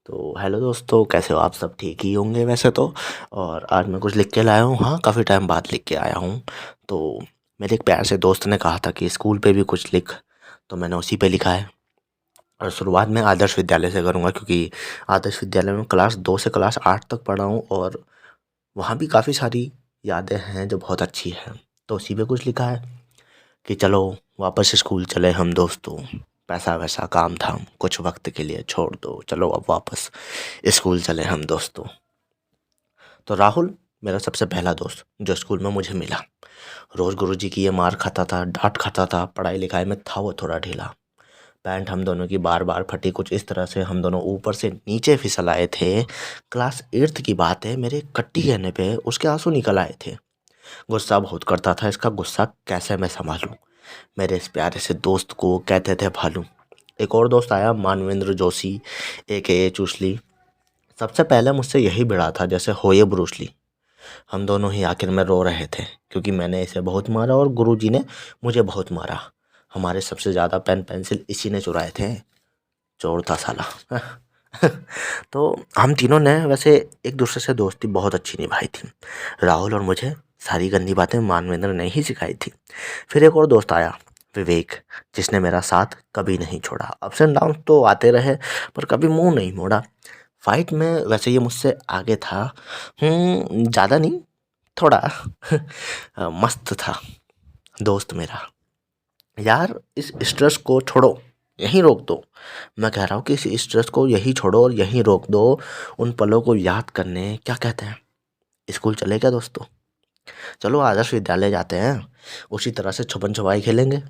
तो हेलो दोस्तों, कैसे हो आप? सब ठीक ही होंगे वैसे तो। और आज मैं कुछ लिख के लाया हूँ। हाँ, काफ़ी टाइम बाद लिख के आया हूँ। तो मेरे एक प्यार से दोस्त ने कहा था कि स्कूल पे भी कुछ लिख, तो मैंने उसी पे लिखा है। और शुरुआत मैं आदर्श विद्यालय से करूँगा, क्योंकि आदर्श विद्यालय में क्लास 2 से क्लास 8 तक पढ़ा हूँ और वहाँ भी काफ़ी सारी यादें हैं जो बहुत अच्छी हैं। तो उसी पे कुछ लिखा है कि चलो वापस स्कूल चले हम दोस्तों, पैसा वैसा काम धाम कुछ वक्त के लिए छोड़ दो, चलो अब वापस स्कूल चले हम दोस्तों। तो राहुल मेरा सबसे पहला दोस्त जो स्कूल में मुझे मिला। रोज़ गुरुजी की ये मार खाता था, डांट खाता था, पढ़ाई लिखाई में था वो थोड़ा ढीला। पैंट हम दोनों की बार बार फटी, कुछ इस तरह से हम दोनों ऊपर से नीचे फिसल आए थे। क्लास 8th की बात है, मेरे कट्टी कहने पे उसके आंसू निकल आए थे। गुस्सा बहुत करता था, इसका गुस्सा कैसे मैं संभालूं। मेरे इस प्यारे से दोस्त को कहते थे भालू। एक और दोस्त आया, मानवेंद्र जोशी, ए चूसली। सबसे पहले मुझसे यही भिड़ा था जैसे हो ये ब्रूसली। हम दोनों ही आखिर में रो रहे थे, क्योंकि मैंने इसे बहुत मारा और गुरुजी ने मुझे बहुत मारा। हमारे सबसे ज़्यादा पेन पेंसिल इसी ने चुराए थे। चोर था साला। तो हम तीनों ने वैसे एक दूसरे से दोस्ती बहुत अच्छी निभाई थी। राहुल और मुझे सारी गंदी बातें मानवेंद्र ने ही सिखाई थी। फिर एक और दोस्त आया, विवेक, जिसने मेरा साथ कभी नहीं छोड़ा। अप्स एंड डाउन तो आते रहे, पर कभी मुंह नहीं मोड़ा। फाइट में वैसे ये मुझसे आगे था। ज़्यादा नहीं, थोड़ा। मस्त था दोस्त मेरा। यार इस स्ट्रेस को छोड़ो, यहीं रोक दो। मैं कह रहा हूँ कि इस स्ट्रेस को यहीं छोड़ो और यहीं रोक दो। उन पलों को याद करने क्या कहते हैं? स्कूल चले क्या दोस्तों? चलो आदर्श विद्यालय जाते हैं, उसी तरह से छुपन छुपाई खेलेंगे।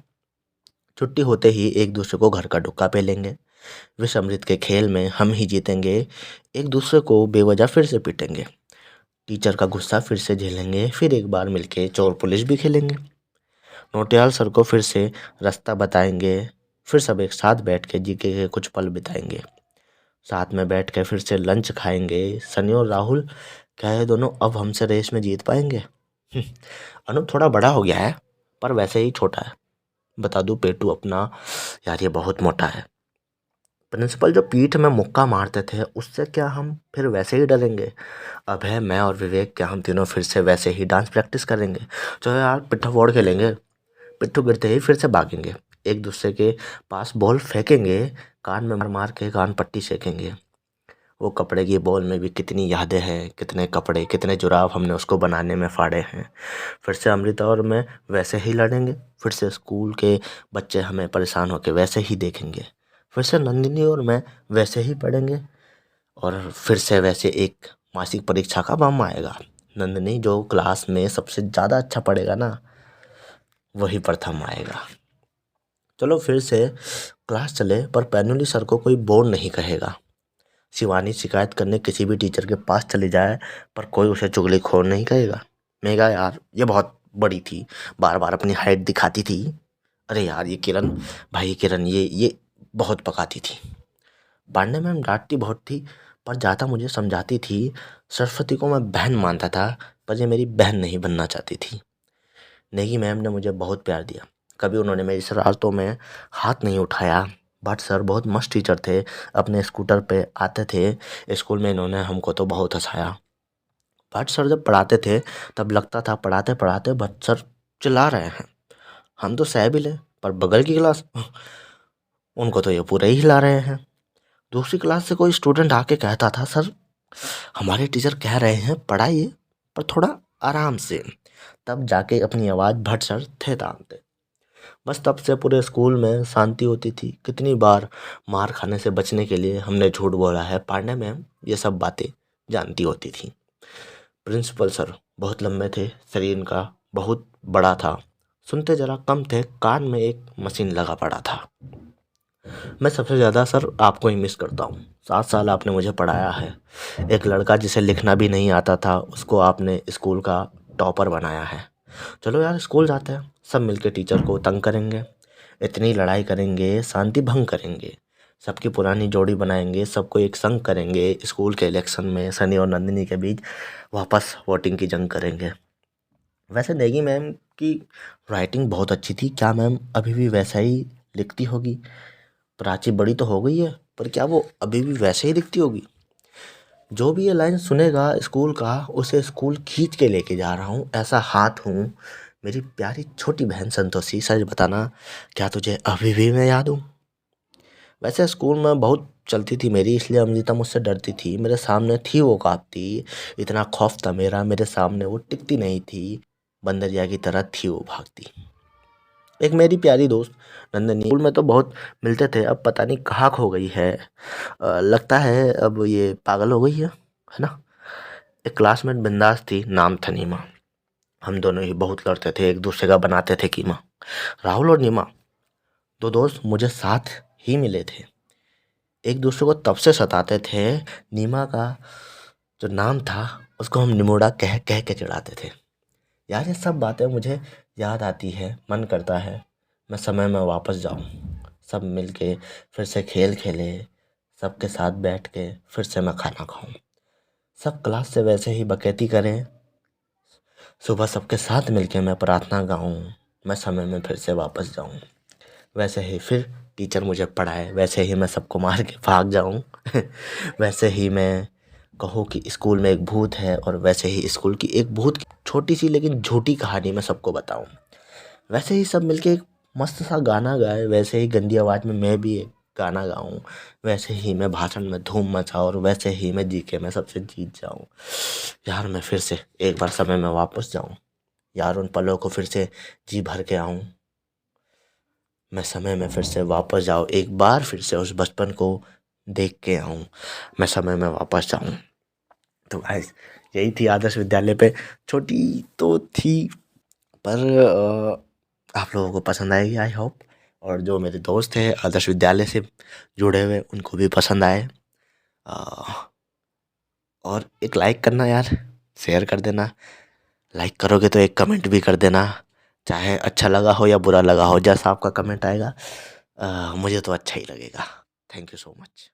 छुट्टी होते ही एक दूसरे को घर का डुक्का पेलेंगे। विश्व अमृत के खेल में हम ही जीतेंगे। एक दूसरे को बेवजह फिर से पीटेंगे। टीचर का गुस्सा फिर से झेलेंगे, फिर एक बार मिलके चोर पुलिस भी खेलेंगे। नोटियाल सर को फिर से रास्ता बताएंगे। फिर सब एक साथ बैठ के जीके के कुछ पल बिताएंगे। साथ में बैठ के फिर से लंच खाएंगे। सनी और राहुल, क्या ये दोनों अब हमसे रेस में जीत पाएंगे? अनूप थोड़ा बड़ा हो गया है, पर वैसे ही छोटा है। बता दूं पेटू अपना, यार ये बहुत मोटा है। प्रिंसिपल जो पीठ में मुक्का मारते थे, उससे क्या हम फिर वैसे ही डरेंगे? अब है मैं और विवेक, क्या हम तीनों फिर से वैसे ही डांस प्रैक्टिस करेंगे? चलो यार पिट्ठा फोड़ खेलेंगे। पिट्ठू गिरते ही फिर से भागेंगे, एक दूसरे के पास बॉल फेंकेंगे, कान में मार मार के कान पट्टी सेकेंगे। वो कपड़े की बॉल में भी कितनी यादें हैं, कितने कपड़े, कितने जुराब हमने उसको बनाने में फाड़े हैं। फिर से अमृता और मैं वैसे ही लड़ेंगे। फिर से स्कूल के बच्चे हमें परेशान होकर वैसे ही देखेंगे। फिर से नंदिनी और मैं वैसे ही पढ़ेंगे। और फिर से वैसे एक मासिक परीक्षा का बम आएगा। नंदिनी जो क्लास में सबसे ज़्यादा अच्छा पढ़ेगा ना, वही प्रथम आएगा। चलो फिर से क्लास चले, पर पैनुली सर को कोई बोर नहीं कहेगा। शिवानी शिकायत करने किसी भी टीचर के पास चली जाए, पर कोई उसे चुगलीखोर नहीं कहेगा। मेगा यार ये बहुत बड़ी थी, बार बार अपनी हाइट दिखाती थी। अरे यार ये किरण, भाई किरण, ये बहुत पकाती थी। पांडे मैम डांटती बहुत थी, पर ज़्यादा मुझे समझाती थी। सरस्वती को मैं बहन मानता था, पर ये मेरी बहन नहीं बनना चाहती थी। नेगी मैम ने मुझे बहुत प्यार दिया। कभी उन्होंने मेरी शरारतों में हाथ नहीं उठाया। भट्ट सर बहुत मस्त टीचर थे, अपने स्कूटर पे आते थे स्कूल में। इन्होंने हमको तो बहुत हंसाया। भट्ट सर जब पढ़ाते थे, तब लगता था पढ़ाते पढ़ाते भट्ट सर चिल्ला रहे हैं। हम तो सह भी ले, पर बगल की क्लास, उनको तो ये पूरे ही हिला रहे हैं। दूसरी क्लास से कोई स्टूडेंट आके कहता था, सर हमारे टीचर कह रहे हैं पढ़ाइए, पर थोड़ा आराम से। तब जाके अपनी आवाज़ भट्ट सर थे तानते। बस तब से पूरे स्कूल में शांति होती थी। कितनी बार मार खाने से बचने के लिए हमने झूठ बोला है, पांडे मैम ये सब बातें जानती होती थी। प्रिंसिपल सर बहुत लंबे थे, शरीर इनका बहुत बड़ा था, सुनते जरा कम थे, कान में एक मशीन लगा पड़ा था। मैं सबसे ज़्यादा सर आपको ही मिस करता हूँ। 7 साल आपने मुझे पढ़ाया है। एक लड़का जिसे लिखना भी नहीं आता था, उसको आपने स्कूल का टॉपर बनाया है। चलो यार स्कूल जाते हैं, सब मिलके टीचर को तंग करेंगे, इतनी लड़ाई करेंगे, शांति भंग करेंगे, सबकी पुरानी जोड़ी बनाएंगे, सबको एक संग करेंगे। स्कूल के इलेक्शन में सनी और नंदिनी के बीच वापस वोटिंग की जंग करेंगे। वैसे नेगी मैम की राइटिंग बहुत अच्छी थी। क्या मैम अभी भी वैसा ही लिखती होगी? प्राची बड़ी तो हो गई है, पर क्या वो अभी भी वैसे ही दिखती होगी? जो भी ये लाइन सुनेगा स्कूल का, उसे स्कूल खींच के लेके जा रहा हूँ, ऐसा हाथ हूँ। मेरी प्यारी छोटी बहन संतोषी, सच बताना, क्या तुझे अभी भी मैं याद हूँ? वैसे स्कूल में बहुत चलती थी मेरी, इसलिए अमृता मुझसे डरती थी। मेरे सामने थी वो काँपती, इतना खौफ था मेरा, मेरे सामने वो टिकती नहीं थी, बंदरिया की तरह थी वो भागती। एक मेरी प्यारी दोस्त नंदनी, स्कूल में तो बहुत मिलते थे, अब पता नहीं कहाँ खो गई है। लगता है अब ये पागल हो गई है ना। एक क्लासमेट बिंदास थी, नाम था नीमा। हम दोनों ही बहुत लड़ते थे, एक दूसरे का बनाते थे कीमा। राहुल और नीमा, दो दोस्त मुझे साथ ही मिले थे, एक दूसरे को तब से सताते थे। नीमा का जो नाम था, उसको हम निमोड़ा कह कह के चिढ़ाते थे। यार ये सब बातें मुझे याद आती है, मन करता है मैं समय में वापस जाऊं, सब मिलके फिर से खेल खेले, सबके साथ बैठ के फिर से मैं खाना खाऊं, सब क्लास से वैसे ही बकैती करें, सुबह सबके साथ मिलके मैं प्रार्थना गाऊं, मैं समय में फिर से वापस जाऊं, वैसे ही फिर टीचर मुझे पढ़ाए, वैसे ही मैं सबको मार के भाग जाऊं वैसे ही मैं कहूँ कि स्कूल में एक भूत है, और वैसे ही स्कूल की एक भूत की छोटी सी लेकिन झूठी कहानी मैं सबको बताऊं। वैसे ही सब मिलके एक मस्त सा गाना गाए, वैसे ही गंदी आवाज़ में मैं भी एक गाना गाऊं, वैसे ही मैं भाषण में धूम मचाऊं, और वैसे ही मैं जीके में सबसे जीत जाऊं। यार मैं फिर से एक बार समय में वापस जाऊं, यार उन पलों को फिर से जी भर के आऊं, मैं समय में फिर से वापस जाऊं, एक बार फिर से उस बचपन को देख के आऊं, मैं समय में वापस जाऊं। तो गाइस, यही थी आदर्श विद्यालय पे, छोटी तो थी, पर आप लोगों को पसंद आएगी आई होप। और जो मेरे दोस्त हैं आदर्श विद्यालय से जुड़े हुए, उनको भी पसंद आए। अ, और एक लाइक करना यार, शेयर कर देना, लाइक करोगे तो एक कमेंट भी कर देना, चाहे अच्छा लगा हो या बुरा लगा हो, जैसा आपका कमेंट आएगा मुझे तो अच्छा ही लगेगा। Thank you so much.